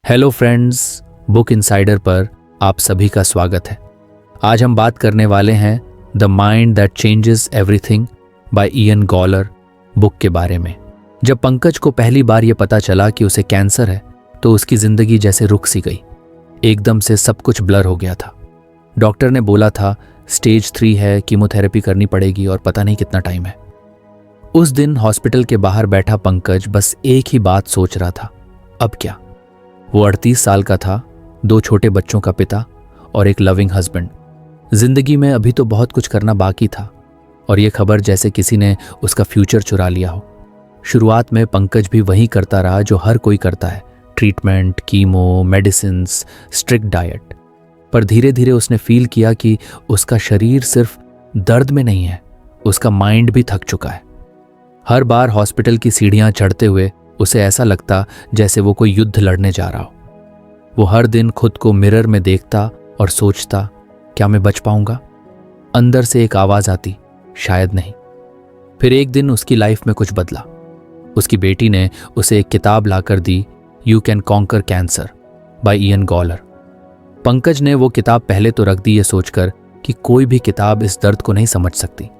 Hello friends, book insider पर आप सभी का स्वागत है। आज हम बात करने वाले हैं the mind that changes everything by Ian Gawler book के बारे में। जब पंकज को पहली बार यह पता चला कि उसे कैंसर है तो उसकी जिंदगी जैसे रुक सी गई। एकदम से सब कुछ ब्लर हो गया था। डॉक्टर ने बोला था स्टेज 3 है, कीमोथेरेपी करनी पड़ेगी और पता नहीं कितना टाइम है। उस दिन हॉस्पिटल के बाहर बैठा पंकज बस एक ही बात सोच रहा था, अब क्या। वो 38 साल का था, 2 छोटे बच्चों का पिता और एक लविंग हस्बैंड। जिंदगी में अभी तो बहुत कुछ करना बाकी था और ये खबर जैसे किसी ने उसका फ्यूचर चुरा लिया हो। शुरुआत में पंकज भी वही करता रहा जो हर कोई करता है, treatment, chemo, medicines, strict diet. पर धीरे धीरे उसने फील किया कि उसका शरीर सिर्फ दर्द में नहीं है, उसका माइंड भी थक चुका है। हर बार हॉस्पिटल की सीढ़ियां चढ़ते हुए उसे ऐसा लगता जैसे वो कोई युद्ध लड़ने जा रहा हो। वो हर दिन खुद को मिरर में देखता और सोचता, क्या मैं बच पाऊंगा? अंदर से एक आवाज आती, शायद नहीं। फिर एक दिन उसकी लाइफ में कुछ बदला। उसकी बेटी ने उसे एक किताब लाकर दी, you can conquer cancer by Ian Gawler. Pankaj ने वो किताब पहले तो रख दी ये सोचकर कि कोई भी किताब इस दर्द को नहीं समझ सकती।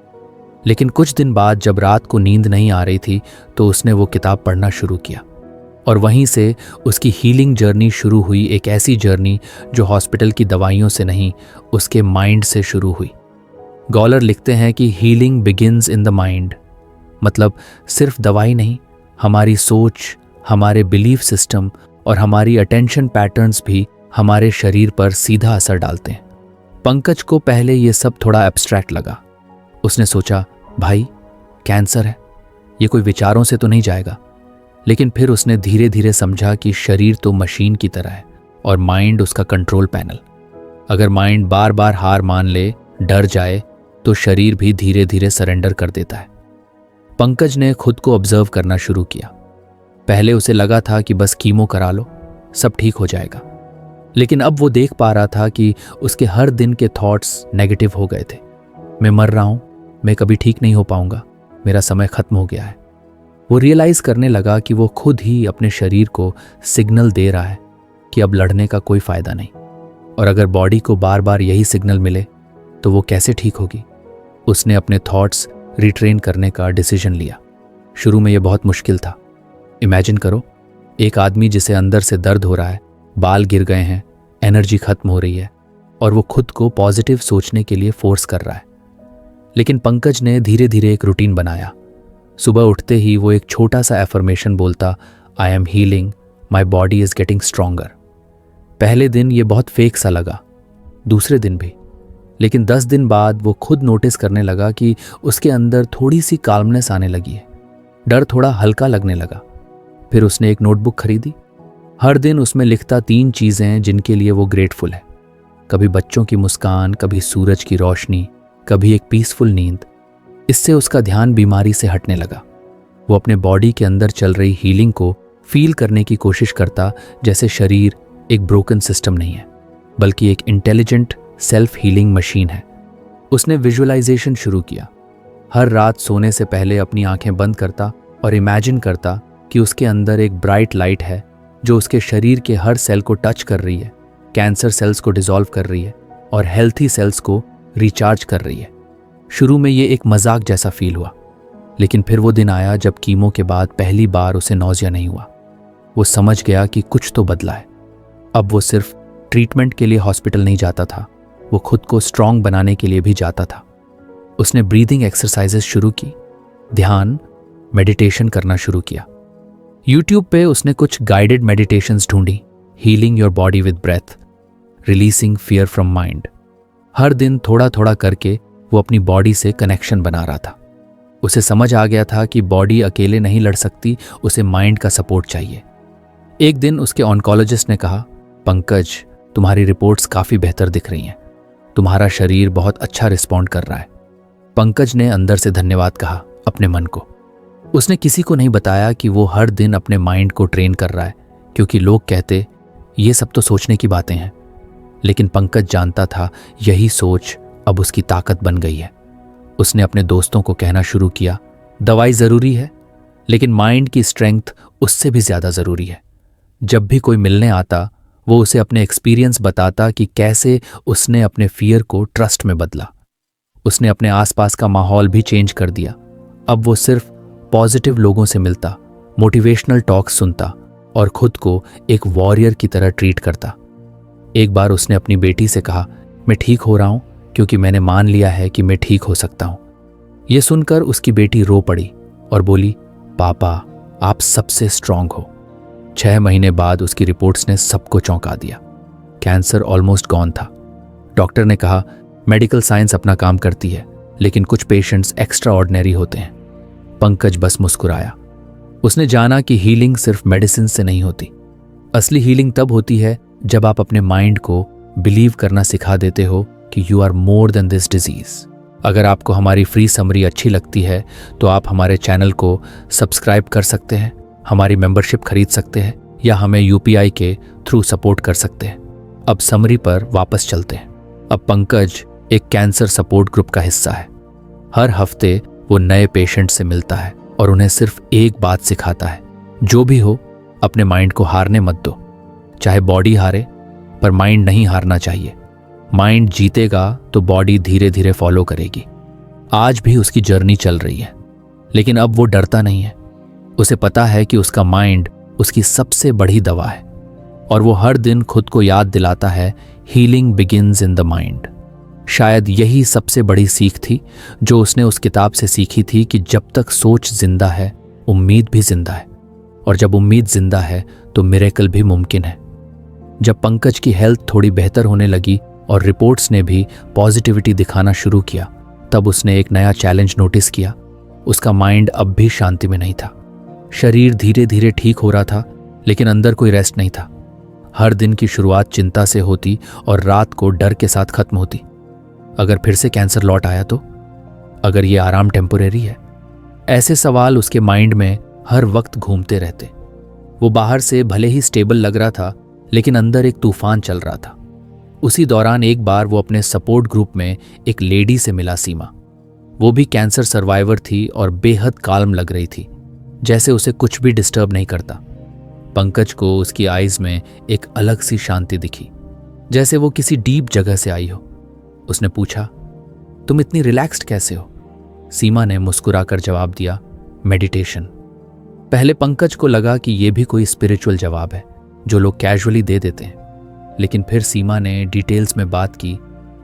लेकिन कुछ दिन बाद जब रात को नींद नहीं आ रही थी तो उसने वो किताब पढ़ना शुरू किया और वहीं से उसकी हीलिंग जर्नी शुरू हुई। एक ऐसी जर्नी जो हॉस्पिटल की दवाइयों से नहीं, उसके माइंड से शुरू हुई। गॉलर लिखते हैं कि healing begins in the mind, मतलब सिर्फ दवाई नहीं, हमारी सोच, हमारे बिलीफ सिस्टम और हमारी अटेंशन पैटर्न्स भी हमारे शरीर पर सीधा असर डालते हैं। पंकज को पहले ये सब थोड़ा एब्स्ट्रैक्ट लगा। उसने सोचा, भाई कैंसर है, ये कोई विचारों से तो नहीं जाएगा। लेकिन फिर उसने धीरे धीरे समझा कि शरीर तो मशीन की तरह है और माइंड उसका कंट्रोल पैनल। अगर माइंड बार बार हार मान ले, डर जाए, तो शरीर भी धीरे धीरे सरेंडर कर देता है। पंकज ने खुद को ऑब्जर्व करना शुरू किया। पहले उसे लगा था कि बस कीमो करा लो, सब ठीक हो जाएगा। लेकिन अब वो देख पा रहा था कि उसके हर दिन के थॉट्स नेगेटिव हो गए थे। मैं मर रहा हूं, मैं कभी ठीक नहीं हो पाऊंगा, मेरा समय खत्म हो गया है। वो रियलाइज करने लगा कि वो खुद ही अपने शरीर को सिग्नल दे रहा है कि अब लड़ने का कोई फायदा नहीं। और अगर बॉडी को बार बार यही सिग्नल मिले तो वो कैसे ठीक होगी। उसने अपने थॉट्स रिट्रेन करने का डिसीजन लिया। शुरू में यह बहुत मुश्किल था। इमेजिन करो, एक आदमी जिसे अंदर से दर्द हो रहा है, बाल गिर गए हैं, एनर्जी खत्म हो रही है और वो खुद को पॉजिटिव सोचने के लिए फोर्स कर रहा है। लेकिन पंकज ने धीरे धीरे एक रूटीन बनाया। सुबह उठते ही वो एक छोटा सा एफर्मेशन बोलता, I am healing, my body is getting stronger. पहले दिन ये बहुत फेक सा लगा, दूसरे दिन भी। लेकिन 10 दिन बाद वो खुद नोटिस करने लगा कि उसके अंदर थोड़ी सी काल्मनेस आने लगी है, डर थोड़ा हल्का लगने लगा। फिर उसने एक नोटबुक खरीदी। हर दिन उसमें लिखता 3 चीज़ें जिनके लिए वो ग्रेटफुल है। कभी बच्चों की मुस्कान, कभी सूरज की रोशनी, कभी एक पीसफुल नींद। इससे उसका ध्यान बीमारी से हटने लगा। वो अपने बॉडी के अंदर चल रही हीलिंग को फील करने की कोशिश करता, जैसे शरीर एक ब्रोकन सिस्टम नहीं है बल्कि एक इंटेलिजेंट सेल्फ हीलिंग मशीन है। उसने विजुअलाइजेशन शुरू किया। हर रात सोने से पहले अपनी आंखें बंद करता और इमेजिन करता कि उसके अंदर एक ब्राइट लाइट है जो उसके शरीर के हर सेल को टच कर रही है, कैंसर सेल्स को डिसॉल्व कर रही है और हेल्थी सेल्स को रिचार्ज कर रही है। शुरू में ये एक मजाक जैसा फील हुआ, लेकिन फिर वो दिन आया जब कीमो के बाद पहली बार उसे नौजिया नहीं हुआ। वो समझ गया कि कुछ तो बदला है। अब वो सिर्फ ट्रीटमेंट के लिए हॉस्पिटल नहीं जाता था, वो खुद को स्ट्रांग बनाने के लिए भी जाता था। उसने ब्रीदिंग एक्सरसाइजेस शुरू की, ध्यान, मेडिटेशन करना शुरू किया। यूट्यूब पे उसने कुछ गाइडेड मेडिटेशंस ढूंढी, healing your body with breath, releasing fear from mind. हर दिन थोड़ा थोड़ा करके वो अपनी बॉडी से कनेक्शन बना रहा था। उसे समझ आ गया था कि बॉडी अकेले नहीं लड़ सकती, उसे माइंड का सपोर्ट चाहिए। एक दिन उसके ऑन्कोलॉजिस्ट ने कहा, पंकज, तुम्हारी रिपोर्ट्स काफ़ी बेहतर दिख रही हैं, तुम्हारा शरीर बहुत अच्छा रिस्पॉन्ड कर रहा है। पंकज ने अंदर से धन्यवाद कहा अपने मन को। उसने किसी को नहीं बताया कि वो हर दिन अपने माइंड को ट्रेन कर रहा है, क्योंकि लोग कहते ये सब तो सोचने की बातें हैं। लेकिन पंकज जानता था यही सोच अब उसकी ताकत बन गई है। उसने अपने दोस्तों को कहना शुरू किया, दवाई ज़रूरी है, लेकिन माइंड की स्ट्रेंथ उससे भी ज़्यादा ज़रूरी है। जब भी कोई मिलने आता वो उसे अपने एक्सपीरियंस बताता कि कैसे उसने अपने फियर को ट्रस्ट में बदला। उसने अपने आसपास का माहौल भी चेंज कर दिया। अब वो सिर्फ पॉजिटिव लोगों से मिलता, मोटिवेशनल टॉक सुनता और खुद को एक वॉरियर की तरह ट्रीट करता। एक बार उसने अपनी बेटी से कहा, मैं ठीक हो रहा हूं क्योंकि मैंने मान लिया है कि मैं ठीक हो सकता हूं। यह सुनकर उसकी बेटी रो पड़ी और बोली, पापा आप सबसे स्ट्रांग हो। 6 महीने बाद उसकी रिपोर्ट्स ने सबको चौंका दिया। कैंसर ऑलमोस्ट गॉन था। डॉक्टर ने कहा, मेडिकल साइंस अपना काम करती है लेकिन कुछ पेशेंट्स एक्स्ट्रा ऑर्डिनरी होते हैं। पंकज बस मुस्कुराया। उसने जाना कि हीलिंग सिर्फ मेडिसिन से नहीं होती। असली हीलिंग तब होती है जब आप अपने माइंड को बिलीव करना सिखा देते हो कि you are more than this disease. अगर आपको हमारी फ्री समरी अच्छी लगती है तो आप हमारे चैनल को सब्सक्राइब कर सकते हैं, हमारी मेंबरशिप खरीद सकते हैं या हमें यूपीआई के थ्रू सपोर्ट कर सकते हैं। अब समरी पर वापस चलते हैं। अब पंकज एक कैंसर सपोर्ट ग्रुप का हिस्सा है। हर हफ्ते वो नए पेशेंट से मिलता है और उन्हें सिर्फ एक बात सिखाता है, जो भी हो अपने माइंड को हारने मत दो। चाहे बॉडी हारे पर माइंड नहीं हारना चाहिए। माइंड जीतेगा तो बॉडी धीरे धीरे फॉलो करेगी। आज भी उसकी जर्नी चल रही है लेकिन अब वो डरता नहीं है। उसे पता है कि उसका माइंड उसकी सबसे बड़ी दवा है और वो हर दिन खुद को याद दिलाता है, healing begins in the mind. शायद यही सबसे बड़ी सीख थी जो उसने उस किताब से सीखी थी कि जब तक सोच जिंदा है उम्मीद भी जिंदा है, और जब उम्मीद जिंदा है तो मिरेकल भी मुमकिन है। जब पंकज की हेल्थ थोड़ी बेहतर होने लगी और रिपोर्ट्स ने भी पॉजिटिविटी दिखाना शुरू किया, तब उसने एक नया चैलेंज नोटिस किया। उसका माइंड अब भी शांति में नहीं था। शरीर धीरे धीरे ठीक हो रहा था लेकिन अंदर कोई रेस्ट नहीं था। हर दिन की शुरुआत चिंता से होती और रात को डर के साथ खत्म होती। अगर फिर से कैंसर लौट आया तो? अगर ये आराम टेम्पोरेरी है? ऐसे सवाल उसके माइंड में हर वक्त घूमते रहते। वो बाहर से भले ही स्टेबल लग रहा था लेकिन अंदर एक तूफान चल रहा था। उसी दौरान एक बार वो अपने सपोर्ट ग्रुप में एक लेडी से मिला, सीमा। वो भी कैंसर सर्वाइवर थी और बेहद काल्म लग रही थी, जैसे उसे कुछ भी डिस्टर्ब नहीं करता। पंकज को उसकी आईज में एक अलग सी शांति दिखी, जैसे वो किसी डीप जगह से आई हो। उसने पूछा, तुम इतनी रिलैक्स्ड कैसे हो? सीमा ने मुस्कुराकर जवाब दिया, मेडिटेशन। पहले पंकज को लगा कि यह भी कोई स्पिरिचुअल जवाब है जो लोग कैजुअली दे देते हैं, लेकिन फिर सीमा ने डिटेल्स में बात की।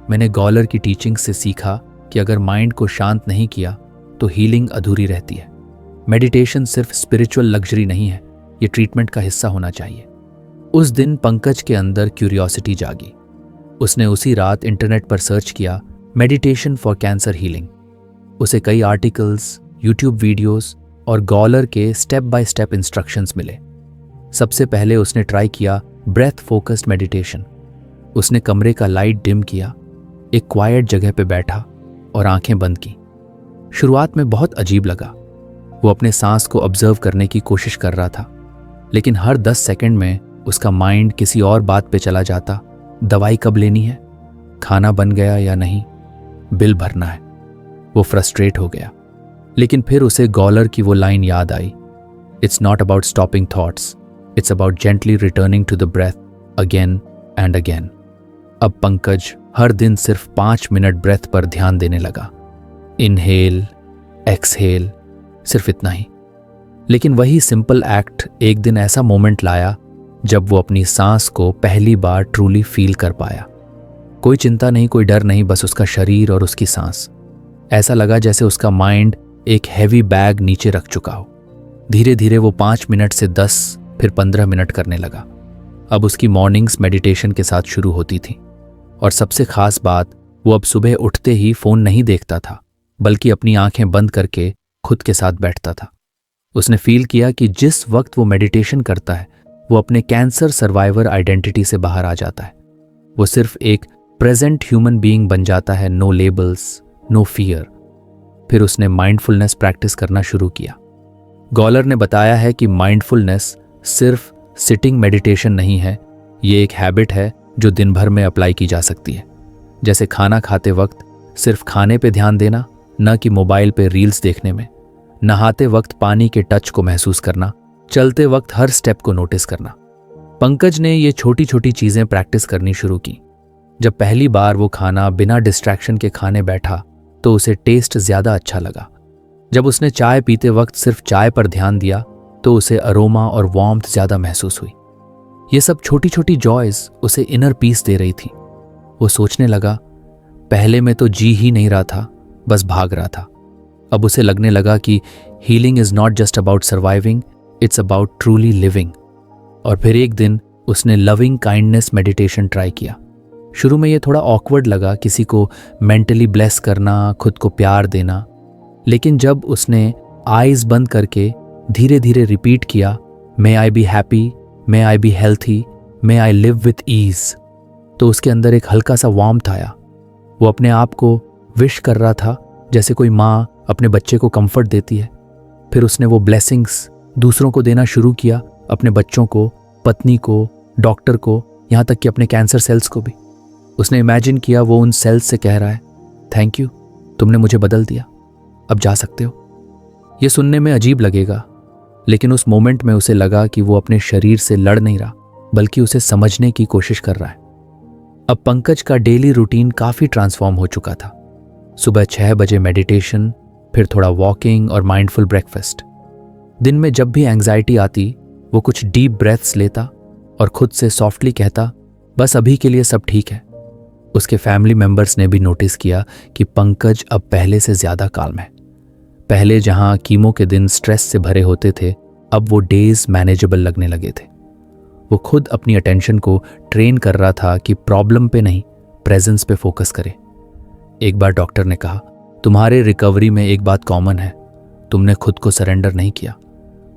मैंने गॉलर की टीचिंग से सीखा कि अगर माइंड को शांत नहीं किया तो हीलिंग अधूरी रहती है। मेडिटेशन सिर्फ स्पिरिचुअल लग्जरी नहीं है, ये ट्रीटमेंट का हिस्सा होना चाहिए। उस दिन पंकज के अंदर क्यूरियोसिटी जागी। उसने उसी रात इंटरनेट पर सर्च किया, मेडिटेशन फॉर कैंसर हीलिंग। उसे कई आर्टिकल्स, यूट्यूब वीडियोस और गॉलर के स्टेप बाय स्टेप इंस्ट्रक्शंस मिले। सबसे पहले उसने ट्राई किया ब्रेथ फोकस्ड मेडिटेशन। उसने कमरे का लाइट डिम किया, एक क्वाइट जगह पे बैठा और आंखें बंद की। शुरुआत में बहुत अजीब लगा। वो अपने सांस को ऑब्जर्व करने की कोशिश कर रहा था, लेकिन हर 10 सेकंड में उसका माइंड किसी और बात पे चला जाता। दवाई कब लेनी है, खाना बन गया या नहीं, बिल भरना है। वो फ्रस्ट्रेट हो गया, लेकिन फिर उसे गॉलर की वो लाइन याद आई, it's not about stopping thoughts, it's about gently returning to the breath again and again. अब पंकज हर दिन सिर्फ 5 मिनट ब्रेथ पर ध्यान देने लगा। इनहेल, एक्सहेल, सिर्फ इतना ही। लेकिन वही सिंपल एक्ट एक दिन ऐसा मोमेंट लाया जब वो अपनी सांस को पहली बार ट्रूली फील कर पाया। कोई चिंता नहीं, कोई डर नहीं, बस उसका शरीर और उसकी सांस। ऐसा लगा जैसे उसका माइंड एक हैवी बैग नीचे रख चुका हो। धीरे धीरे वो 5 मिनट से 10 फिर 15 मिनट करने लगा। अब उसकी मॉर्निंग्स मेडिटेशन के साथ शुरू होती थी, और सबसे खास बात, वो अब सुबह उठते ही फोन नहीं देखता था, बल्कि अपनी आंखें बंद करके खुद के साथ बैठता था। उसने फील किया कि जिस वक्त वो मेडिटेशन करता है वो अपने कैंसर सर्वाइवर आइडेंटिटी से बाहर आ जाता है। वो सिर्फ एक प्रेजेंट ह्यूमन बीइंग बन जाता है, नो लेबल्स, नो फियर। फिर उसने माइंडफुलनेस प्रैक्टिस करना शुरू किया। गॉलर ने बताया है कि माइंडफुलनेस सिर्फ सिटिंग मेडिटेशन नहीं है, ये एक हैबिट है जो दिन भर में अप्लाई की जा सकती है। जैसे खाना खाते वक्त सिर्फ खाने पे ध्यान देना, न कि मोबाइल पे रील्स देखने में। नहाते वक्त पानी के टच को महसूस करना, चलते वक्त हर स्टेप को नोटिस करना। पंकज ने ये छोटी छोटी चीजें प्रैक्टिस करनी शुरू की। जब पहली बार वो खाना बिना डिस्ट्रैक्शन के खाने बैठा तो उसे टेस्ट ज्यादा अच्छा लगा। जब उसने चाय पीते वक्त सिर्फ चाय पर ध्यान दिया तो उसे अरोमा और वार्मथ ज्यादा महसूस हुई। ये सब छोटी छोटी जॉयज उसे इनर पीस दे रही थी। वो सोचने लगा, पहले में तो जी ही नहीं रहा था, बस भाग रहा था। अब उसे लगने लगा कि healing is not just about surviving, it's about truly living. और फिर एक दिन उसने लविंग काइंडनेस मेडिटेशन ट्राई किया। शुरू में ये थोड़ा ऑकवर्ड लगा, किसी को मेंटली ब्लेस करना, खुद को प्यार देना। लेकिन जब उसने आईज बंद करके धीरे धीरे रिपीट किया, may I be happy, may I be healthy, may I live with ease, तो उसके अंदर एक हल्का सा वार्मथ आया। वो अपने आप को विश कर रहा था जैसे कोई माँ अपने बच्चे को कंफर्ट देती है। फिर उसने वो ब्लेसिंग्स दूसरों को देना शुरू किया, अपने बच्चों को, पत्नी को, डॉक्टर को, यहाँ तक कि अपने कैंसर सेल्स को भी। उसने इमेजिन किया वो उन सेल्स से कह रहा है, थैंक यू, तुमने मुझे बदल दिया, अब जा सकते हो। ये सुनने में अजीब लगेगा, लेकिन उस मोमेंट में उसे लगा कि वो अपने शरीर से लड़ नहीं रहा, बल्कि उसे समझने की कोशिश कर रहा है। अब पंकज का डेली रूटीन काफी ट्रांसफॉर्म हो चुका था। सुबह 6 बजे मेडिटेशन, फिर थोड़ा वॉकिंग और माइंडफुल ब्रेकफास्ट। दिन में जब भी एंग्जाइटी आती वो कुछ डीप ब्रेथ्स लेता और खुद से सॉफ्टली कहता, बस अभी के लिए सब ठीक है। उसके फैमिली मेंबर्स ने भी नोटिस किया कि पंकज अब पहले से ज्यादा काल्म है। पहले जहां कीमो के दिन स्ट्रेस से भरे होते थे, अब वो डेज मैनेजेबल लगने लगे थे। वो खुद अपनी अटेंशन को ट्रेन कर रहा था कि प्रॉब्लम पे नहीं, प्रेजेंस पे फोकस करे। एक बार डॉक्टर ने कहा, तुम्हारे रिकवरी में एक बात कॉमन है, तुमने खुद को सरेंडर नहीं किया।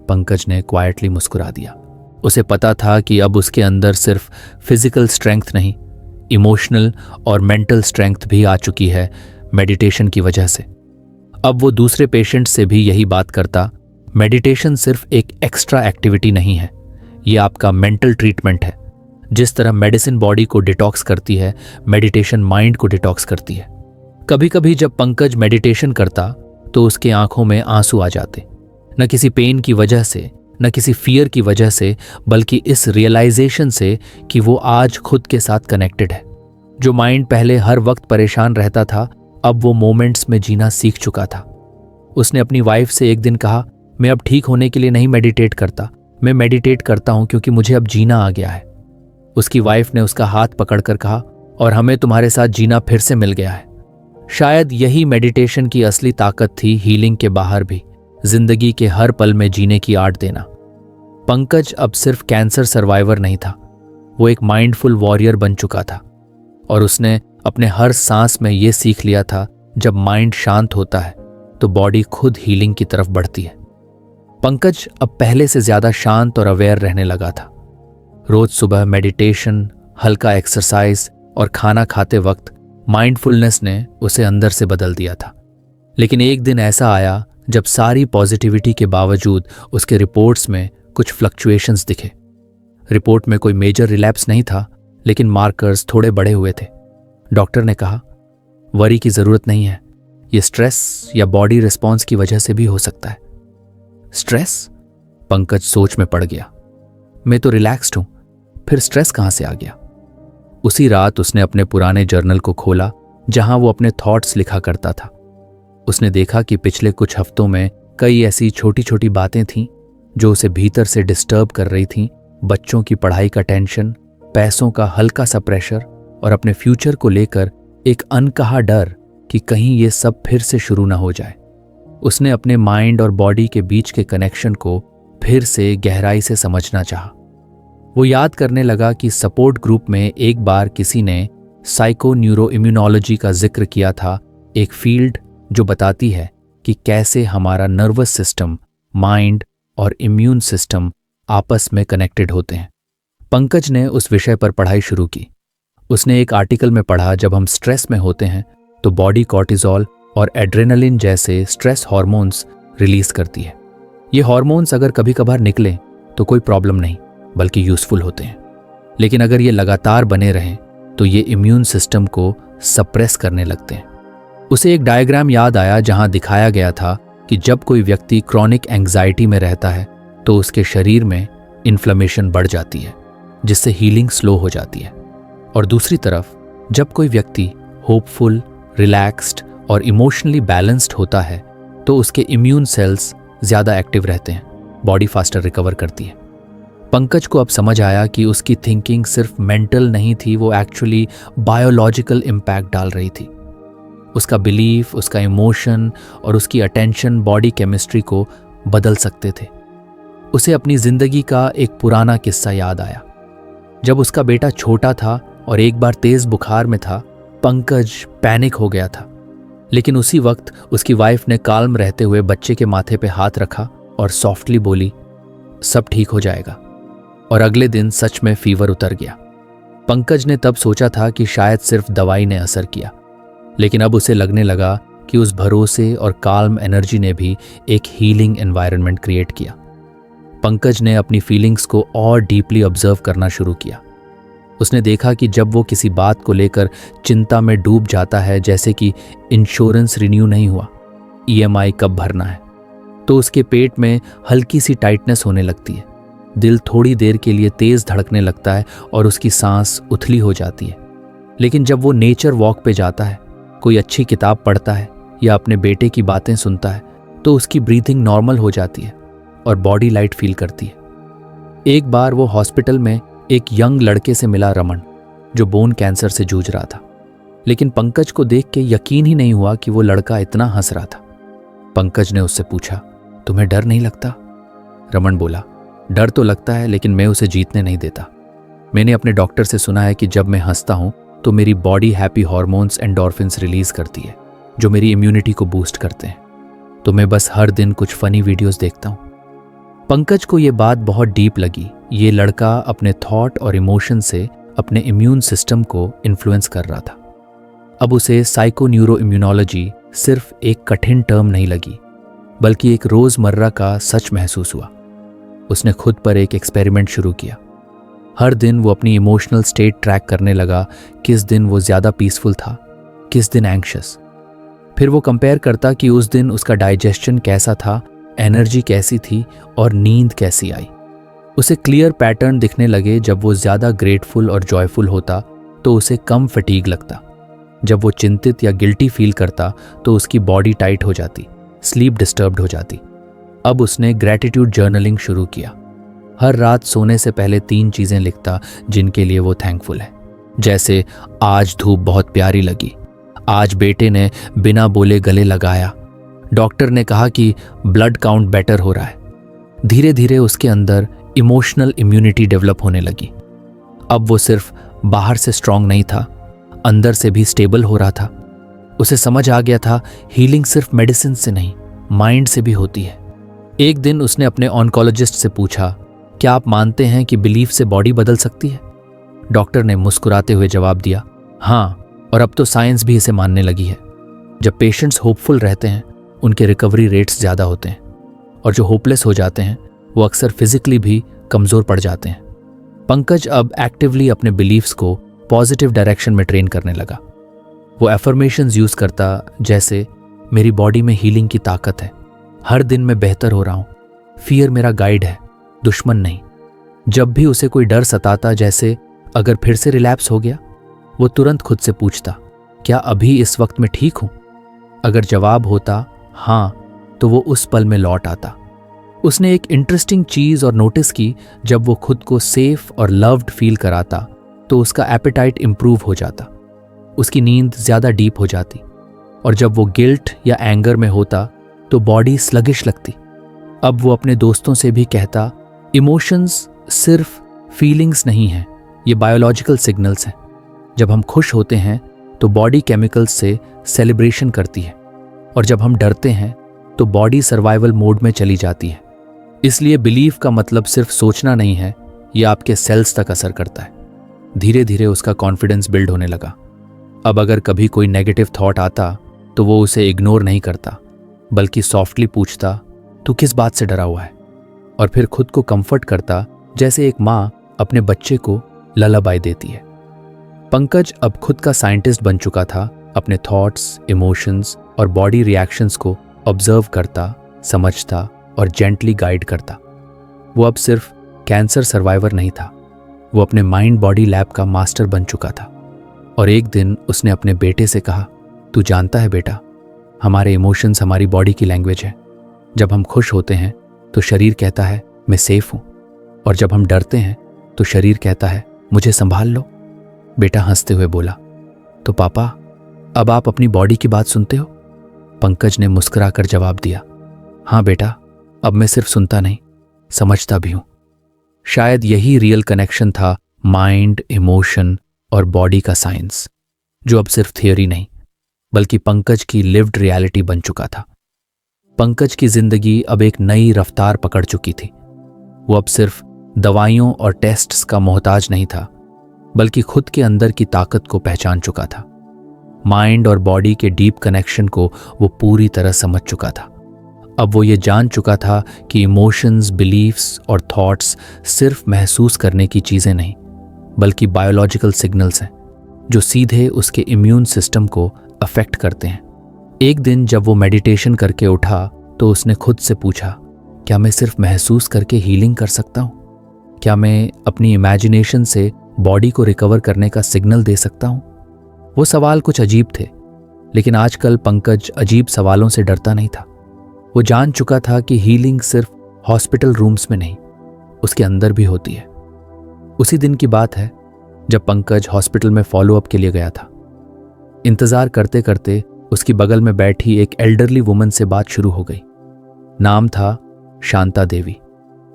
पंकज ने क्वाइटली मुस्कुरा दिया। उसे पता था कि अब उसके अंदर सिर्फ फिजिकल स्ट्रेंथ नहीं, इमोशनल और मेंटल स्ट्रेंथ भी आ चुकी है मेडिटेशन की वजह से। अब वो दूसरे पेशेंट से भी यही बात करता, मेडिटेशन सिर्फ एक एक्स्ट्रा एक्टिविटी नहीं है, ये आपका मेंटल ट्रीटमेंट है। जिस तरह मेडिसिन बॉडी को डिटॉक्स करती है, मेडिटेशन माइंड को डिटॉक्स करती है। कभी कभी जब पंकज मेडिटेशन करता तो उसके आंखों में आंसू आ जाते, न किसी पेन की वजह से, न किसी फियर की वजह से, बल्कि इस रियलाइजेशन से कि वो आज खुद के साथ कनेक्टेड है। जो माइंड पहले हर वक्त परेशान रहता था, अब वो मोमेंट्स में जीना सीख चुका था। उसने अपनी वाइफ से एक दिन कहा, मैं अब ठीक होने के लिए नहीं मेडिटेट करता, मैं मेडिटेट करता हूं क्योंकि मुझे अब जीना आ गया है। उसकी वाइफ ने उसका हाथ पकड़कर कहा, और हमें तुम्हारे साथ जीना फिर से मिल गया है। शायद यही मेडिटेशन की असली ताकत थी, हीलिंग के बाहर भी जिंदगी के हर पल में जीने की आर्ट देना। पंकज अब सिर्फ कैंसर सर्वाइवर नहीं था, वो एक माइंडफुल वॉरियर बन चुका था। और उसने अपने हर सांस में ये सीख लिया था, जब माइंड शांत होता है तो बॉडी खुद हीलिंग की तरफ बढ़ती है। पंकज अब पहले से ज्यादा शांत और अवेयर रहने लगा था। रोज सुबह मेडिटेशन, हल्का एक्सरसाइज और खाना खाते वक्त माइंडफुलनेस ने उसे अंदर से बदल दिया था। लेकिन एक दिन ऐसा आया जब सारी पॉजिटिविटी के बावजूद उसके रिपोर्ट्स में कुछ फ्लक्चुएशंस दिखे। रिपोर्ट में कोई मेजर रिलैप्स नहीं था, लेकिन मार्कर्स थोड़े बढ़े हुए थे। डॉक्टर ने कहा, वरी की जरूरत नहीं है, ये स्ट्रेस या बॉडी रिस्पॉन्स की वजह से भी हो सकता है। स्ट्रेस? पंकज सोच में पड़ गया। मैं तो रिलैक्स्ड हूं, फिर स्ट्रेस कहां से आ गया? उसी रात उसने अपने पुराने जर्नल को खोला जहां वो अपने थॉट्स लिखा करता था। उसने देखा कि पिछले कुछ हफ्तों में कई ऐसी छोटी छोटी बातें थीं जो उसे भीतर से डिस्टर्ब कर रही थीं। बच्चों की पढ़ाई का टेंशन, पैसों का हल्का सा प्रेशर और अपने फ्यूचर को लेकर एक अनकहा डर कि कहीं ये सब फिर से शुरू ना हो जाए। उसने अपने माइंड और बॉडी के बीच के कनेक्शन को फिर से गहराई से समझना चाहा। वो याद करने लगा कि सपोर्ट ग्रुप में एक बार किसी ने साइको न्यूरो इम्यूनोलॉजी का जिक्र किया था, एक फील्ड जो बताती है कि कैसे हमारा नर्वस सिस्टम, माइंड और इम्यून सिस्टम आपस में कनेक्टेड होते हैं। पंकज ने उस विषय पर पढ़ाई शुरू की। उसने एक आर्टिकल में पढ़ा, जब हम स्ट्रेस में होते हैं तो बॉडी कॉर्टिसोल और एड्रेनलिन जैसे स्ट्रेस हार्मोन्स रिलीज करती है। ये हार्मोन्स अगर कभी कभार निकलें तो कोई प्रॉब्लम नहीं, बल्कि यूजफुल होते हैं। लेकिन अगर ये लगातार बने रहें तो ये इम्यून सिस्टम को सप्रेस करने लगते हैं। उसे एक डायग्राम याद आया जहां दिखाया गया था कि जब कोई व्यक्ति क्रॉनिक एंग्जाइटी में रहता है तो उसके शरीर में इन्फ्लेमेशन बढ़ जाती है जिससे हीलिंग स्लो हो जाती है। और दूसरी तरफ जब कोई व्यक्ति होपफुल, रिलैक्स्ड और इमोशनली बैलेंस्ड होता है तो उसके इम्यून सेल्स ज़्यादा एक्टिव रहते हैं, बॉडी फास्टर रिकवर करती है। पंकज को अब समझ आया कि उसकी थिंकिंग सिर्फ मेंटल नहीं थी, वो एक्चुअली बायोलॉजिकल इम्पैक्ट डाल रही थी। उसका बिलीफ, उसका इमोशन और उसकी अटेंशन बॉडी केमिस्ट्री को बदल सकते थे। उसे अपनी जिंदगी का एक पुराना किस्सा याद आया। जब उसका बेटा छोटा था और एक बार तेज बुखार में था, पंकज पैनिक हो गया था। लेकिन उसी वक्त उसकी वाइफ ने काल्म रहते हुए बच्चे के माथे पे हाथ रखा और सॉफ्टली बोली, सब ठीक हो जाएगा। और अगले दिन सच में फीवर उतर गया। पंकज ने तब सोचा था कि शायद सिर्फ दवाई ने असर किया, लेकिन अब उसे लगने लगा कि उस भरोसे और काल्म एनर्जी ने भी एक हीलिंग एनवायरनमेंट क्रिएट किया। पंकज ने अपनी फीलिंग्स को और डीपली ऑब्जर्व करना शुरू किया। उसने देखा कि जब वो किसी बात को लेकर चिंता में डूब जाता है, जैसे कि इंश्योरेंस रिन्यू नहीं हुआ, EMI कब भरना है, तो उसके पेट में हल्की सी टाइटनेस होने लगती है। दिल थोड़ी देर के लिए तेज धड़कने लगता है और उसकी सांस उथली हो जाती है। लेकिन जब वो नेचर वॉक पे जाता है, कोई अच्छी किताब पढ़ता है या अपने बेटे की बातें सुनता है, तो उसकी ब्रीथिंग नॉर्मल हो जाती है और बॉडी लाइट फील करती है। एक बार वो हॉस्पिटल में एक यंग लड़के से मिला, रमन, जो बोन कैंसर से जूझ रहा था। लेकिन पंकज को देख के यकीन ही नहीं हुआ कि वो लड़का इतना हंस रहा था। पंकज ने उससे पूछा, तुम्हें डर नहीं लगता? रमन बोला, डर तो लगता है, लेकिन मैं उसे जीतने नहीं देता। मैंने अपने डॉक्टर से सुना है कि जब मैं हंसता हूं तो मेरी body happy hormones endorphins release करती है, जो मेरी इम्यूनिटी को बूस्ट करते हैं। तो मैं बस हर दिन कुछ फनी वीडियोस देखता हूं। पंकज को यह बात बहुत डीप लगी। ये लड़का अपने थॉट और इमोशन से अपने इम्यून सिस्टम को इन्फ्लुएंस कर रहा था। अब उसे साइको न्यूरो इम्यूनोलॉजी सिर्फ एक कठिन टर्म नहीं लगी, बल्कि एक रोजमर्रा का सच महसूस हुआ। उसने खुद पर एक एक्सपेरिमेंट शुरू किया। हर दिन वो अपनी इमोशनल स्टेट ट्रैक करने लगा, किस दिन वो ज़्यादा पीसफुल था, किस दिन एंग्शियस। फिर वो कंपेयर करता कि उस दिन उसका डाइजेशन कैसा था, एनर्जी कैसी थी और नींद कैसी आई। उसे क्लियर पैटर्न दिखने लगे। जब वो ज़्यादा ग्रेटफुल और जॉयफुल होता तो उसे कम फटीग लगता। जब वो चिंतित या गिल्टी फील करता तो उसकी बॉडी टाइट हो जाती, स्लीप डिस्टर्ब्ड हो जाती। अब उसने ग्रैटिट्यूड जर्नलिंग शुरू किया। हर रात सोने से पहले 3 चीज़ें लिखता जिनके लिए वो थैंकफुल है। जैसे, आज धूप बहुत प्यारी लगी, आज बेटे ने बिना बोले गले लगाया, डॉक्टर ने कहा कि ब्लड काउंट बेटर हो रहा है। धीरे धीरे उसके अंदर इमोशनल इम्यूनिटी डेवलप होने लगी। अब वो सिर्फ बाहर से स्ट्रांग नहीं था, अंदर से भी स्टेबल हो रहा था। उसे समझ आ गया था हीलिंग सिर्फ मेडिसिन से नहीं, माइंड से भी होती है। एक दिन उसने अपने ऑन्कोलॉजिस्ट से पूछा, क्या आप मानते हैं कि बिलीफ से बॉडी बदल सकती है? डॉक्टर ने मुस्कुराते हुए जवाब दिया, हाँ, और अब तो साइंस भी इसे मानने लगी है। जब पेशेंट्स होपफुल रहते हैं उनके रिकवरी रेट्स ज़्यादा होते हैं, और जो होपलेस हो जाते हैं वो अक्सर फिजिकली भी कमज़ोर पड़ जाते हैं। पंकज अब एक्टिवली अपने बिलीफ्स को पॉजिटिव डायरेक्शन में ट्रेन करने लगा। वो एफर्मेशंस यूज़ करता, जैसे, मेरी बॉडी में हीलिंग की ताकत है, हर दिन मैं बेहतर हो रहा हूँ, फियर मेरा गाइड है, दुश्मन नहीं। जब भी उसे कोई डर सताता, जैसे अगर फिर से रिलैप्स हो गया, वो तुरंत खुद से पूछता, क्या अभी इस वक्त मैं ठीक हूँ? अगर जवाब होता हाँ, तो वो उस पल में लौट आता। उसने एक इंटरेस्टिंग चीज़ और नोटिस की, जब वो खुद को सेफ और लव्ड फील कराता तो उसका एपेटाइट इंप्रूव हो जाता, उसकी नींद ज़्यादा डीप हो जाती, और जब वो गिल्ट या एंगर में होता तो बॉडी स्लगिश लगती। अब वो अपने दोस्तों से भी कहता, इमोशंस सिर्फ फीलिंग्स नहीं हैं, ये बायोलॉजिकल सिग्नल्स हैं। जब हम खुश होते हैं तो बॉडी केमिकल्स से सेलिब्रेशन करती है, और जब हम डरते हैं तो बॉडी सर्वाइवल मोड में चली जाती है। इसलिए बिलीफ का मतलब सिर्फ सोचना नहीं है, ये आपके सेल्स तक असर करता है। धीरे धीरे उसका कॉन्फिडेंस बिल्ड होने लगा। अब अगर कभी कोई नेगेटिव थॉट आता तो वो उसे इग्नोर नहीं करता, बल्कि सॉफ्टली पूछता, तू किस बात से डरा हुआ है? और फिर खुद को कंफर्ट करता, जैसे एक माँ अपने बच्चे को ललाबाई देती है। पंकज अब खुद का साइंटिस्ट बन चुका था। अपने थॉट्स, इमोशंस और बॉडी रिएक्शंस को ऑब्जर्व करता, समझता और जेंटली गाइड करता। वो अब सिर्फ कैंसर सर्वाइवर नहीं था, वो अपने माइंड बॉडी लैब का मास्टर बन चुका था और एक दिन उसने अपने बेटे से कहा, तू जानता है बेटा, हमारे इमोशंस हमारी बॉडी की लैंग्वेज है। जब हम खुश होते हैं तो शरीर कहता है मैं सेफ हूं, और जब हम डरते हैं तो शरीर कहता है मुझे संभाल लो। बेटा हंसते हुए बोला, तो पापा अब आप अपनी बॉडी की बात सुनते हो? पंकज ने मुस्कुराकर जवाब दिया, हाँ बेटा, अब मैं सिर्फ सुनता नहीं, समझता भी हूं। शायद यही रियल कनेक्शन था माइंड, इमोशन और बॉडी का साइंस, जो अब सिर्फ थियोरी नहीं बल्कि पंकज की लिव्ड रियलिटी बन चुका था। पंकज की जिंदगी अब एक नई रफ्तार पकड़ चुकी थी। वो अब सिर्फ दवाइयों और टेस्ट्स का मोहताज नहीं था, बल्कि खुद के अंदर की ताकत को पहचान चुका था। माइंड और बॉडी के डीप कनेक्शन को वो पूरी तरह समझ चुका था। अब वो ये जान चुका था कि इमोशंस, बिलीफ्स और थॉट्स सिर्फ महसूस करने की चीज़ें नहीं, बल्कि बायोलॉजिकल सिग्नल्स हैं जो सीधे उसके इम्यून सिस्टम को अफेक्ट करते हैं। एक दिन जब वो मेडिटेशन करके उठा तो उसने खुद से पूछा, क्या मैं सिर्फ महसूस करके हीलिंग कर सकता हूँ? क्या मैं अपनी इमेजिनेशन से बॉडी को रिकवर करने का सिग्नल दे सकता हूँ? वो सवाल कुछ अजीब थे, लेकिन आजकल पंकज अजीब सवालों से डरता नहीं था। वो जान चुका था कि हीलिंग सिर्फ हॉस्पिटल रूम्स में नहीं, उसके अंदर भी होती है। उसी दिन की बात है जब पंकज हॉस्पिटल में फॉलोअप के लिए गया था। इंतजार करते करते उसकी बगल में बैठी एक एल्डरली वुमन से बात शुरू हो गई। नाम था शांता देवी।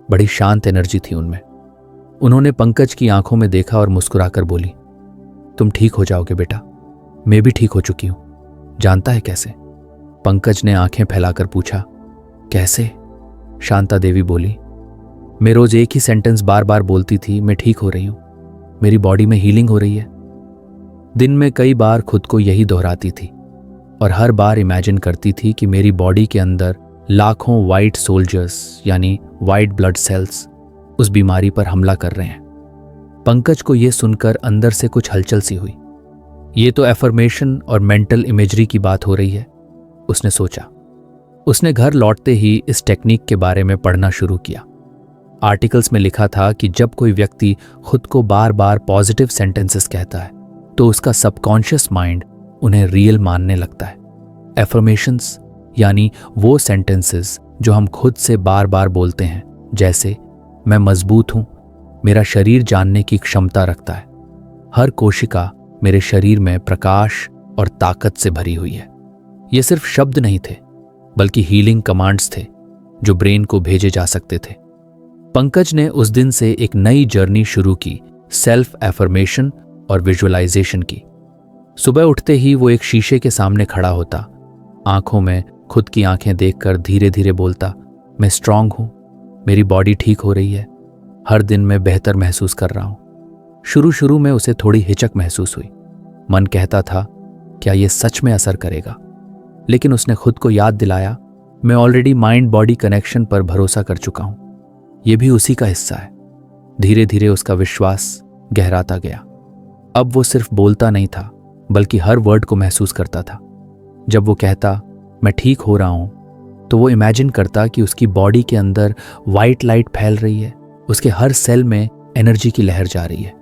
बड़ी शांत एनर्जी थी उनमें। उन्होंने पंकज की आंखों में देखा और मुस्कुराकर बोली, तुम ठीक हो जाओगे बेटा, मैं भी ठीक हो चुकी हूं। जानता है कैसे? पंकज ने आंखें फैलाकर पूछा। कैसे? शांता देवी बोली, मैं रोज एक ही सेंटेंस बार बार बोलती थी, मैं ठीक हो रही हूं, मेरी बॉडी में हीलिंग हो रही है। दिन में कई बार खुद को यही दोहराती थी और हर बार इमेजिन करती थी कि मेरी बॉडी के अंदर लाखों वाइट सोल्जर्स यानी वाइट ब्लड सेल्स उस बीमारी पर हमला कर रहे हैं। पंकज को यह सुनकर अंदर से कुछ हलचल सी हुई। ये तो एफर्मेशन और मेंटल इमेजरी की बात हो रही है, उसने सोचा। उसने घर लौटते ही इस टेक्निक के बारे में पढ़ना शुरू किया। आर्टिकल्स में लिखा था कि जब कोई व्यक्ति खुद को बार बार पॉजिटिव सेंटेंसेस कहता है तो उसका सबकॉन्शियस माइंड उन्हें रियल मानने लगता है। एफर्मेशंस यानी वो सेंटेंसेस जो हम खुद से बार बार बोलते हैं, जैसे मैं मजबूत हूं, मेरा शरीर जानने की क्षमता रखता है, हर कोशिका मेरे शरीर में प्रकाश और ताकत से भरी हुई है। ये सिर्फ शब्द नहीं थे, बल्कि हीलिंग कमांड्स थे जो ब्रेन को भेजे जा सकते थे। पंकज ने उस दिन से एक नई जर्नी शुरू की, सेल्फ एफर्मेशन और विजुअलाइजेशन की। सुबह उठते ही वो एक शीशे के सामने खड़ा होता, आंखों में खुद की आंखें देखकर धीरे धीरे बोलता, मैं स्ट्रांग हूं, मेरी बॉडी ठीक हो रही है, हर दिन मैं बेहतर महसूस कर रहा हूं। शुरू में उसे थोड़ी हिचक महसूस हुई। मन कहता था, क्या ये सच में असर करेगा? लेकिन उसने खुद को याद दिलाया, मैं ऑलरेडी माइंड बॉडी कनेक्शन पर भरोसा कर चुका हूं, यह भी उसी का हिस्सा है। धीरे धीरे उसका विश्वास गहराता गया। अब वो सिर्फ बोलता नहीं था, बल्कि हर वर्ड को महसूस करता था। जब वो कहता मैं ठीक हो रहा हूं, तो वो इमेजिन करता कि उसकी बॉडी के अंदर वाइट लाइट फैल रही है, उसके हर सेल में एनर्जी की लहर जा रही है।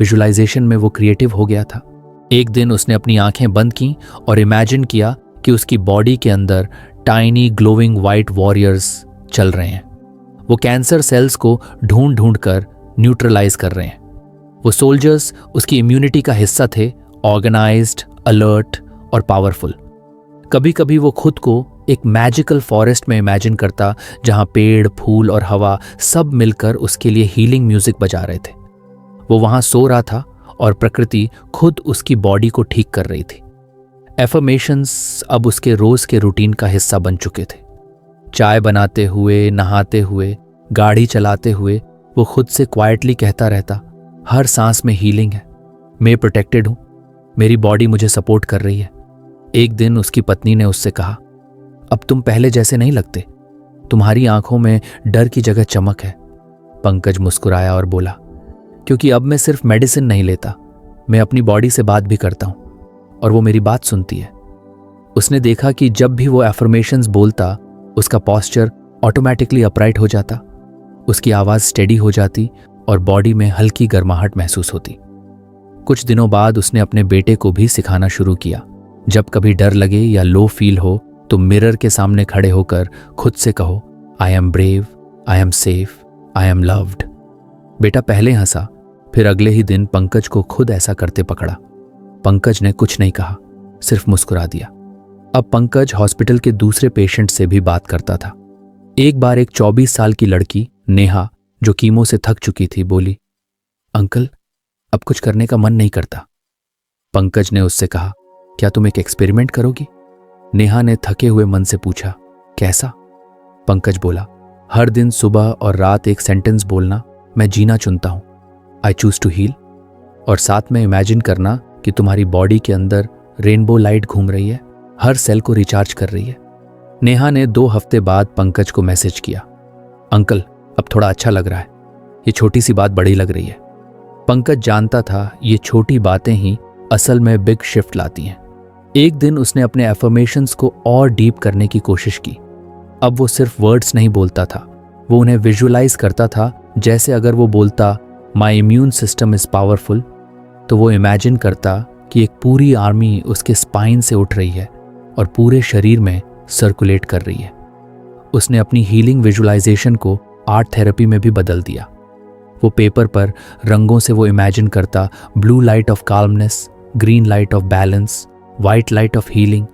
विजुअलाइजेशन में वो क्रिएटिव हो गया था। एक दिन उसने अपनी आंखें बंद की और इमेजिन किया कि उसकी बॉडी के अंदर टाइनी ग्लोइंग वाइट वॉरियर्स चल रहे हैं। वो कैंसर सेल्स को ढूंढ ढूंढ कर न्यूट्रलाइज कर रहे हैं। वो सोल्जर्स उसकी इम्यूनिटी का हिस्सा थे, ऑर्गेनाइज्ड, अलर्ट और पावरफुल। कभी कभी वो खुद को एक मैजिकल फॉरेस्ट में इमेजिन करता, जहां पेड़, फूल और हवा सब मिलकर उसके लिए हीलिंग म्यूजिक बजा रहे थे। वो वहां सो रहा था और प्रकृति खुद उसकी बॉडी को ठीक कर रही थी। एफर्मेशंस अब उसके रोज के रूटीन का हिस्सा बन चुके थे। चाय बनाते हुए, नहाते हुए, गाड़ी चलाते हुए वो खुद से क्वाइटली कहता रहता, हर सांस में हीलिंग है, मैं प्रोटेक्टेड हूं, मेरी बॉडी मुझे सपोर्ट कर रही है। एक दिन उसकी पत्नी ने उससे कहा, अब तुम पहले जैसे नहीं लगते, तुम्हारी आंखों में डर की जगह चमक है। पंकज मुस्कुराया और बोला, क्योंकि अब मैं सिर्फ मेडिसिन नहीं लेता, मैं अपनी बॉडी से बात भी करता हूं और वो मेरी बात सुनती है। उसने देखा कि जब भी वो एफर्मेशंस बोलता, उसका पोस्चर ऑटोमेटिकली अपराइट हो जाता, उसकी आवाज स्टेडी हो जाती और बॉडी में हल्की गर्माहट महसूस होती। कुछ दिनों बाद उसने अपने बेटे को भी सिखाना शुरू किया। जब कभी डर लगे या लो फील हो तो मिरर के सामने खड़े होकर खुद से कहो, I am brave, I am safe, I am loved. बेटा पहले हंसा, फिर अगले ही दिन पंकज को खुद ऐसा करते पकड़ा। पंकज ने कुछ नहीं कहा, सिर्फ मुस्कुरा दिया। अब पंकज हॉस्पिटल के दूसरे पेशेंट से भी बात करता था। एक बार एक 24 साल की लड़की नेहा, जो कीमो से थक चुकी थी, बोली, अंकल अब कुछ करने का मन नहीं करता। पंकज ने उससे कहा, क्या तुम एक एक्सपेरिमेंट करोगी? नेहा ने थके हुए मन से पूछा, कैसा? पंकज बोला, हर दिन सुबह और रात एक सेंटेंस बोलना, मैं जीना चुनता हूं, आई चूज टू हील, और साथ में इमेजिन करना कि तुम्हारी बॉडी के अंदर रेनबो लाइट घूम रही है, हर सेल को रिचार्ज कर रही है। नेहा ने 2 हफ्ते बाद पंकज को मैसेज किया, अंकल अब थोड़ा अच्छा लग रहा है, ये छोटी सी बात बड़ी लग रही है। पंकज जानता था ये छोटी बातें ही असल में बिग शिफ्ट लाती हैं। एक दिन उसने अपने एफर्मेशंस को और डीप करने की कोशिश की। अब वो सिर्फ वर्ड्स नहीं बोलता था, वो उन्हें विजुअलाइज करता था। जैसे अगर वो बोलता, माई इम्यून सिस्टम इज पावरफुल, तो वो इमेजिन करता कि एक पूरी आर्मी उसके स्पाइन से उठ रही है और पूरे शरीर में सर्कुलेट कर रही है। उसने अपनी हीलिंग विजुअलाइजेशन को आर्ट थेरेपी में भी बदल दिया। वो पेपर पर रंगों से वो इमेजिन करता, blue light of calmness, green light of balance, white light of healing.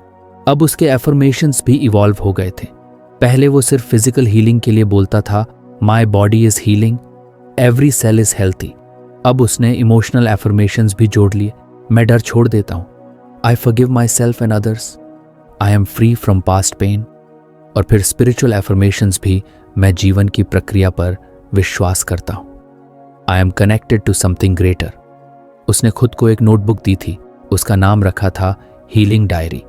अब उसके एफर्मेशंस भी इवॉल्व हो गए थे। पहले वो सिर्फ फिजिकल हीलिंग के लिए बोलता था, my body is healing, every cell is healthy. अब उसने इमोशनल एफर्मेशंस भी जोड़ लिए, मैं डर छोड़ देता हूं, I forgive myself and others, I am free from past pain. और फिर स्पिरिचुअल एफर्मेशंस भी, मैं जीवन की प्रक्रिया पर विश्वास करता हूं, I am connected to something greater. उसने खुद को एक नोटबुक दी थी, उसका नाम रखा था हीलिंग डायरी।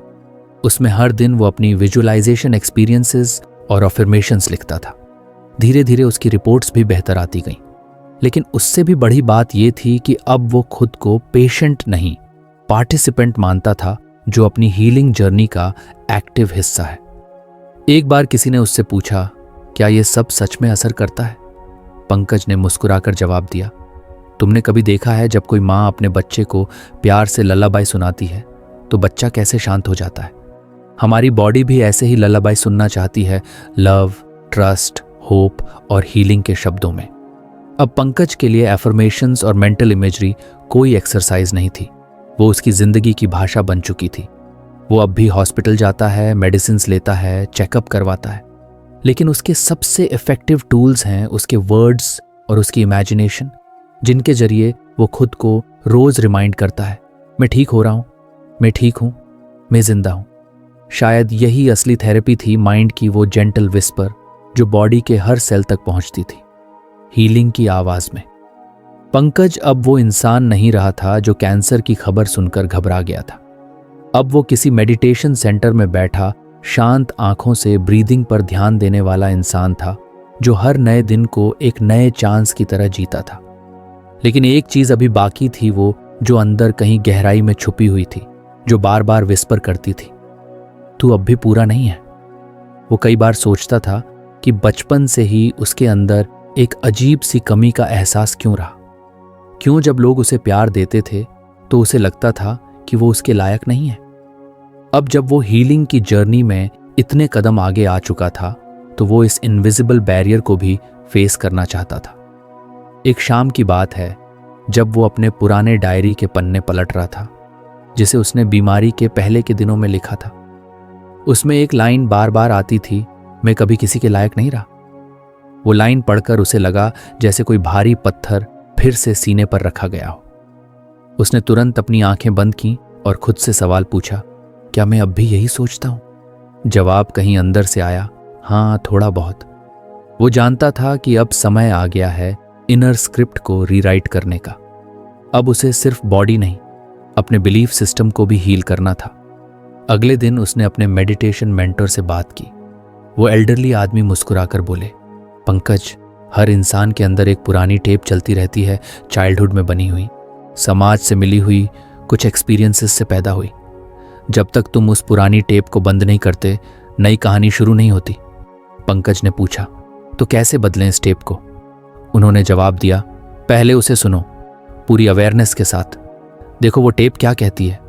उसमें हर दिन वो अपनी विजुअलाइजेशन एक्सपीरियंसेस और अफर्मेशंस लिखता था। धीरे धीरे उसकी रिपोर्ट्स भी बेहतर आती गईं। लेकिन उससे भी बड़ी बात यह थी कि अब वो खुद को पेशेंट नहीं, पार्टिसिपेंट मानता था, जो अपनी हीलिंग जर्नी का एक्टिव हिस्सा है। एक बार किसी ने उससे पूछा, क्या ये सब सच में असर करता है? पंकज ने मुस्कुराकर जवाब दिया, तुमने कभी देखा है जब कोई माँ अपने बच्चे को प्यार से लल्लाबाई सुनाती है तो बच्चा कैसे शांत हो जाता है? हमारी बॉडी भी ऐसे ही लल्लाबाई सुनना चाहती है, लव, ट्रस्ट, होप और हीलिंग के शब्दों में। अब पंकज के लिए एफर्मेशंस और मेंटल इमेजरी कोई एक्सरसाइज नहीं थी, वो उसकी जिंदगी की भाषा बन चुकी थी। वो अब भी हॉस्पिटल जाता है, मेडिसिन्स लेता है, चेकअप करवाता है, लेकिन उसके सबसे इफेक्टिव टूल्स हैं उसके वर्ड्स और उसकी इमेजिनेशन, जिनके जरिए वो खुद को रोज रिमाइंड करता है, मैं ठीक हो रहा हूं, मैं ठीक हूं, मैं जिंदा हूं। शायद यही असली थेरेपी थी, माइंड की वो जेंटल विस्पर जो बॉडी के हर सेल तक पहुंचती थी, हीलिंग की आवाज में। पंकज अब वो इंसान नहीं रहा था जो कैंसर की खबर सुनकर घबरा गया था। अब वो किसी मेडिटेशन सेंटर में बैठा, शांत आंखों से ब्रीदिंग पर ध्यान देने वाला इंसान था, जो हर नए दिन को एक नए चांस की तरह जीता था। लेकिन एक चीज अभी बाकी थी, वो जो अंदर कहीं गहराई में छुपी हुई थी, जो बार बार विस्पर करती थी, तू अब भी पूरा नहीं है। वो कई बार सोचता था कि बचपन से ही उसके अंदर एक अजीब सी कमी का एहसास क्यों रहा। क्यों जब लोग उसे प्यार देते थे तो उसे लगता था कि वो उसके लायक नहीं है। अब जब वो हीलिंग की जर्नी में इतने कदम आगे आ चुका था तो वो इस इनविजिबल बैरियर को भी फेस करना चाहता था। एक शाम की बात है जब वो अपने पुराने डायरी के पन्ने पलट रहा था, जिसे उसने बीमारी के पहले के दिनों में लिखा था। उसमें एक लाइन बार बार आती थी, मैं कभी किसी के लायक नहीं रहा। वो लाइन पढ़कर उसे लगा जैसे कोई भारी पत्थर फिर से सीने पर रखा गया हो। उसने तुरंत अपनी आंखें बंद की और खुद से सवाल पूछा, क्या मैं अब भी यही सोचता हूं? जवाब कहीं अंदर से आया, हाँ थोड़ा बहुत। वो जानता था कि अब समय आ गया है इनर स्क्रिप्ट को रीराइट करने का। अब उसे सिर्फ बॉडी नहीं, अपने बिलीफ सिस्टम को भी हील करना था। अगले दिन उसने अपने मेडिटेशन मेंटर से बात की। वो एल्डरली आदमी मुस्कुराकर बोले, पंकज, हर इंसान के अंदर एक पुरानी टेप चलती रहती है, चाइल्डहुड में बनी हुई, समाज से मिली हुई, कुछ एक्सपीरियंसेस से पैदा हुई। जब तक तुम उस पुरानी टेप को बंद नहीं करते, नई कहानी शुरू नहीं होती। पंकज ने पूछा, तो कैसे बदलें इस टेप को? उन्होंने जवाब दिया, पहले उसे सुनो पूरी अवेयरनेस के साथ, देखो वो टेप क्या कहती है,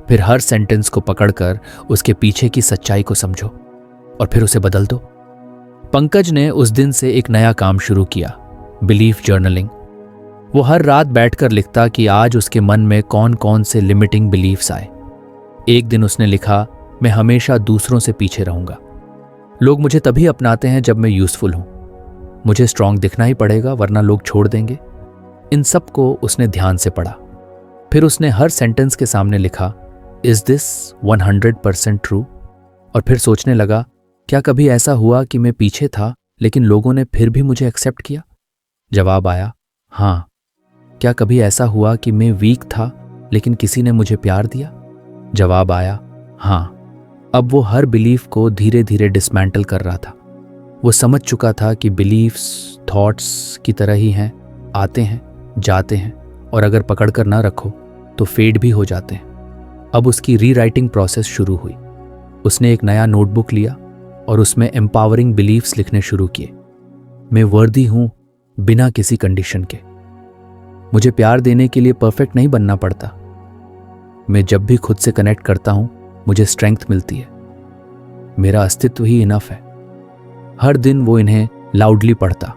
फिर हर सेंटेंस को पकड़कर उसके पीछे की सच्चाई को समझो और फिर उसे बदल दो। पंकज ने उस दिन से एक नया काम शुरू किया, बिलीफ जर्नलिंग। वो हर रात बैठकर लिखता कि आज उसके मन में कौन कौन से लिमिटिंग बिलीफ्स आए। एक दिन उसने लिखा, मैं हमेशा दूसरों से पीछे रहूंगा, लोग मुझे तभी अपनाते हैं जब मैं यूजफुल हूं, मुझे स्ट्रांग दिखना ही पड़ेगा वरना लोग छोड़ देंगे। इन सब को उसने ध्यान से पढ़ा। फिर उसने हर सेंटेंस के सामने लिखा, इज दिस 100% ट्रू? और फिर सोचने लगा, क्या कभी ऐसा हुआ कि मैं पीछे था लेकिन लोगों ने फिर भी मुझे एक्सेप्ट किया? जवाब आया, हाँ। क्या कभी ऐसा हुआ कि मैं वीक था लेकिन किसी ने मुझे प्यार दिया? जवाब आया, हाँ। अब वो हर बिलीफ को धीरे धीरे डिसमेंटल कर रहा था। वो समझ चुका था कि बिलीफ्स थॉट्स की तरह ही हैं, आते हैं जाते हैं और अगर पकड़ कर ना रखो तो फेड भी हो जाते हैं। अब उसकी रीराइटिंग प्रोसेस शुरू हुई। उसने एक नया नोटबुक लिया और उसमें एम्पावरिंग बिलीफ्स लिखने शुरू किए। मैं वर्दी हूं बिना किसी कंडीशन के, मुझे प्यार देने के लिए परफेक्ट नहीं बनना पड़ता, मैं जब भी खुद से कनेक्ट करता हूं मुझे स्ट्रेंथ मिलती है, मेरा अस्तित्व ही इनफ है। हर दिन वो इन्हें लाउडली पढ़ता।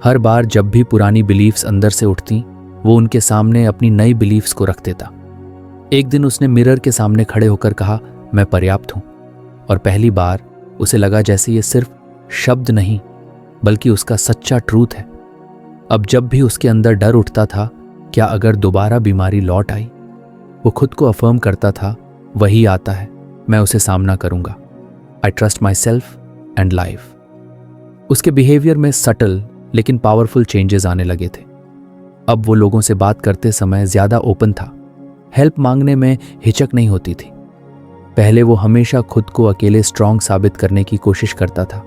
हर बार जब भी पुरानी बिलीफ्स अंदर से उठती वो उनके सामने अपनी नई बिलीफ्स को रख देता। एक दिन उसने मिरर के सामने खड़े होकर कहा, मैं पर्याप्त हूं, और पहली बार उसे लगा जैसे ये सिर्फ शब्द नहीं बल्कि उसका सच्चा ट्रूथ है। अब जब भी उसके अंदर डर उठता था, क्या अगर दोबारा बीमारी लौट आई, वो खुद को अफर्म करता था, वही आता है, मैं उसे सामना करूंगा, I trust my self and life. उसके बिहेवियर में सटल लेकिन पावरफुल चेंजेस आने लगे थे। अब वो लोगों से बात करते समय ज्यादा ओपन था, हेल्प मांगने में हिचक नहीं होती थी। पहले वो हमेशा खुद को अकेले स्ट्रांग साबित करने की कोशिश करता था,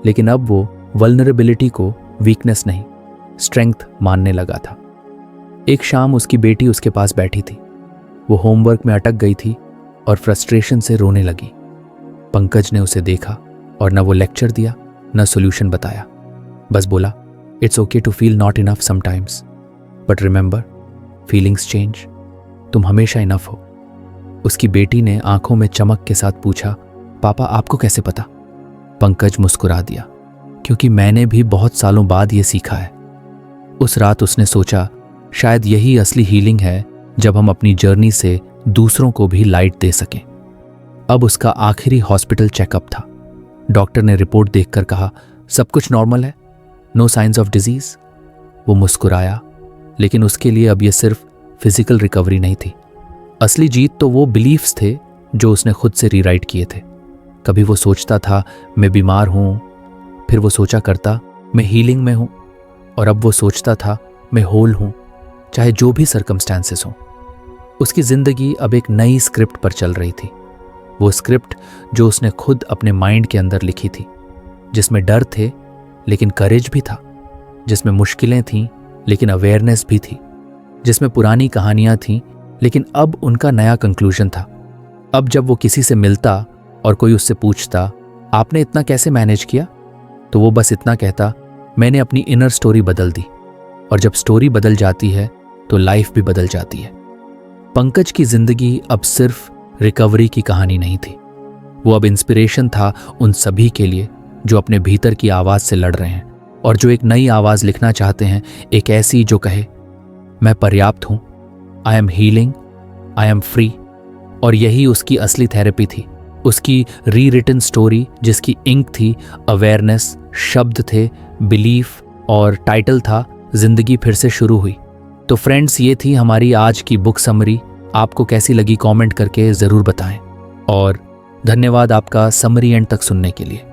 लेकिन अब वो वल्नरेबिलिटी को वीकनेस नहीं स्ट्रेंथ मानने लगा था। एक शाम उसकी बेटी उसके पास बैठी थी। वो होमवर्क में अटक गई थी और फ्रस्ट्रेशन से रोने लगी। पंकज ने उसे देखा और न वो लेक्चर दिया न सॉल्यूशन बताया, बस बोला, it's okay to feel not enough sometimes, but remember feelings change, तुम हमेशा इनफ हो। उसकी बेटी ने आंखों में चमक के साथ पूछा, पापा आपको कैसे पता? पंकज मुस्कुरा दिया, क्योंकि मैंने भी बहुत सालों बाद ये सीखा है। उस रात उसने सोचा, शायद यही असली हीलिंग है, जब हम अपनी जर्नी से दूसरों को भी लाइट दे सकें। अब उसका आखिरी हॉस्पिटल चेकअप था। डॉक्टर ने रिपोर्ट देखकर कहा, सब कुछ नॉर्मल है, नो साइंस ऑफ डिजीज। वो मुस्कुराया, लेकिन उसके लिए अब यह सिर्फ फिजिकल रिकवरी नहीं थी। असली जीत तो वो बिलीफ्स थे जो उसने खुद से रीराइट किए थे। कभी वो सोचता था मैं बीमार हूं, फिर वो सोचा करता मैं हीलिंग में हूं, और अब वो सोचता था मैं होल हूं, चाहे जो भी सर्कमस्टेंसेस हों। उसकी जिंदगी अब एक नई स्क्रिप्ट पर चल रही थी, वो स्क्रिप्ट जो उसने खुद अपने माइंड के अंदर लिखी थी, जिसमें डर थे लेकिन करेज भी था, जिसमें मुश्किलें थीं लेकिन अवेयरनेस भी थी, जिसमें पुरानी कहानियां थीं लेकिन अब उनका नया कंक्लूजन था। अब जब वो किसी से मिलता और कोई उससे पूछता, आपने इतना कैसे मैनेज किया, तो वो बस इतना कहता, मैंने अपनी इनर स्टोरी बदल दी। और जब स्टोरी बदल जाती है तो लाइफ भी बदल जाती है। पंकज की जिंदगी अब सिर्फ रिकवरी की कहानी नहीं थी, वो अब इंस्पिरेशन था उन सभी के लिए जो अपने भीतर की आवाज से लड़ रहे हैं और जो एक नई आवाज लिखना चाहते हैं, एक ऐसी जो कहे, मैं पर्याप्त हूं, I M healing, I am free. और यही उसकी असली थेरेपी थी, उसकी रीरिटन स्टोरी, जिसकी इंक थी अवेयरनेस, शब्द थे बिलीफ, और टाइटल था जिंदगी फिर से शुरू हुई। तो फ्रेंड्स, ये थी हमारी आज की बुक समरी। आपको कैसी लगी कमेंट करके ज़रूर बताएं, और धन्यवाद आपका समरी एंड तक सुनने के लिए।